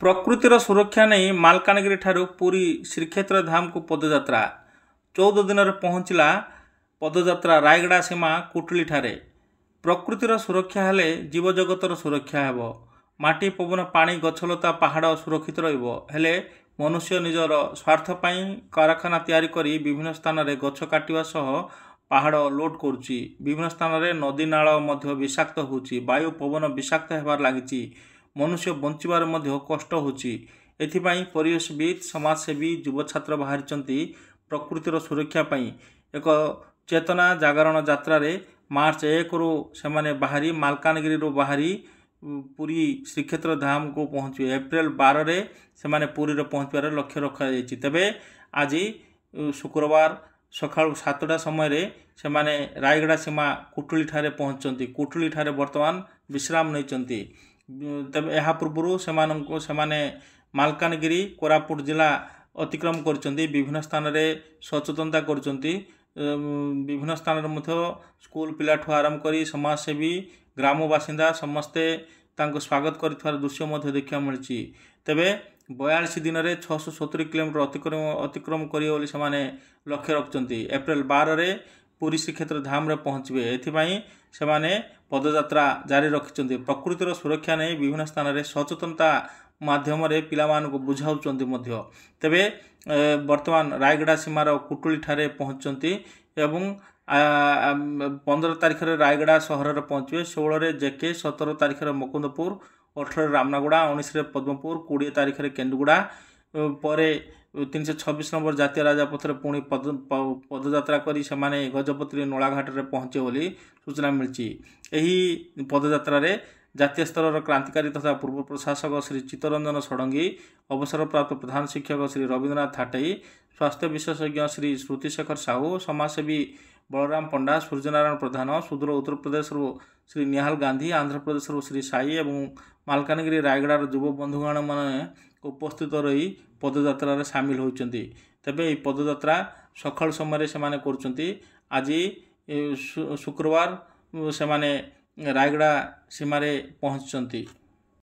प्रकृतिर सुरक्षा नहीं मालकानगिरी ठारू पुरी श्रीक्षेत्र धाम को पदयात्रा 14 दिन पहुँचला पदयात्रा रायगड़ा सीमा कुटुली ठारे। प्रकृतिर सुरक्षा हेले जीवजगतर सुरक्षा हेब। माटी पवन पानी गछलता पहाड़ सुरक्षित रहिबो। हेले मनुष्य निजर स्वार्थ पाई कारखाना तैयारी करी विभिन्न स्थान रे गछ काटिवा सह पहाड़ लोड करुची। विभिन्न स्थान रे नदी नाल मध्य विषाक्त होउची। वायु पवन विषाक्त हेबार लागिची। मनुष्य बंचिबार मध्य कष्ट होउची। एथिपाई परिवेशविद समाजसेवी युव छात्र बाहरिचंती प्रकृतिर सुरक्षा पाई एक चेतना जागरण यात्रा रे मार्च 1 रु सेमाने बाहरी मालकानगिरी रु बाहरी पुरी श्रीक्षेत्र धाम को पहुँचे। एप्रिल 12 रे सेमाने पुरी रे पहुँचबार लक्ष्य रखा जायछि। तेबे आज शुक्रवार सकाळ 7टा समय रे सेमाने रायगड़ा सीमा कुटुली ठारे पहुँचंती। कुटुली ठारे वर्तमान विश्राम नैचंती। तबे यह पूर्व सेमाने मालकानगिरी कोरापुट जिला अतिक्रम करचंती। विभिन्न स्थान रे सचेतनता करचंती। विभिन्न स्थान रे मध्य स्कूल पिला ठू आरंभ करी समाजसेवी ग्राम बासिंदा समस्ते तांको स्वागत करथिवार दृश्य मध्य देखिया मिलची। तबे 42 दिन रे 670 किलोमीटर अतिक्रम करियो बोली सेमाने लक्ष्य रखचंती। एप्रिल 12 रे पुरी श्रीक्षेत्र धाम रे पहुँचबे। एथिपाई सेमाने पदयात्रा जारी रखिचंती। प्रकृतिर सुरक्षा नहीं विभिन्न स्थान रे सचेतनता माध्यम रे पिलामानकु बुझाउचंती मध्य। तेबे वर्तमान रायगड़ा सीमार कुटुली ठारे पहुँचंती एवं 15 तारिख रे रायगड़ा सहर रे पहुँचबे। 16 रे जेके, 17 तारिख रे मुकुंदपुर, 18 रे रामनागुड़ा, 19 रे पद्मपुर, 20 तारिख रे केन्दुगुड़ा परे 326 नंबर जातीय राजपथ रे पुणी पदयात्रा करी सेमाने गजपति नोलाघाट रे पहुँचे बोली सूचना मिलची। एही पदयात्रा रे जातीय स्तर क्रांतिकारी तथा पूर्व प्रशासक श्री चित्तरंजन षडंगी, अवसरप्राप्त प्रधान शिक्षक श्री रवीन्द्रनाथ थाटई, स्वास्थ्य विशेषज्ञ श्री श्रुतिशेखर साहू, समाजसेवी बलराम पंडा, सूर्यनारायण प्रधान, सुदूर उत्तर प्रदेश श्री निहाल गांधी, आंध्र प्रदेश श्री साई एवं मालकानगिरी रायगड़ार युव बंधुगण माने उपस्थित रही पदयात्रा रे सामिल होइचंती। तबे एही पदयात्रा सकाळ समय से माने करचंती। आज शुक्रवार से माने रायगड़ा सीमारे पहुँचंती।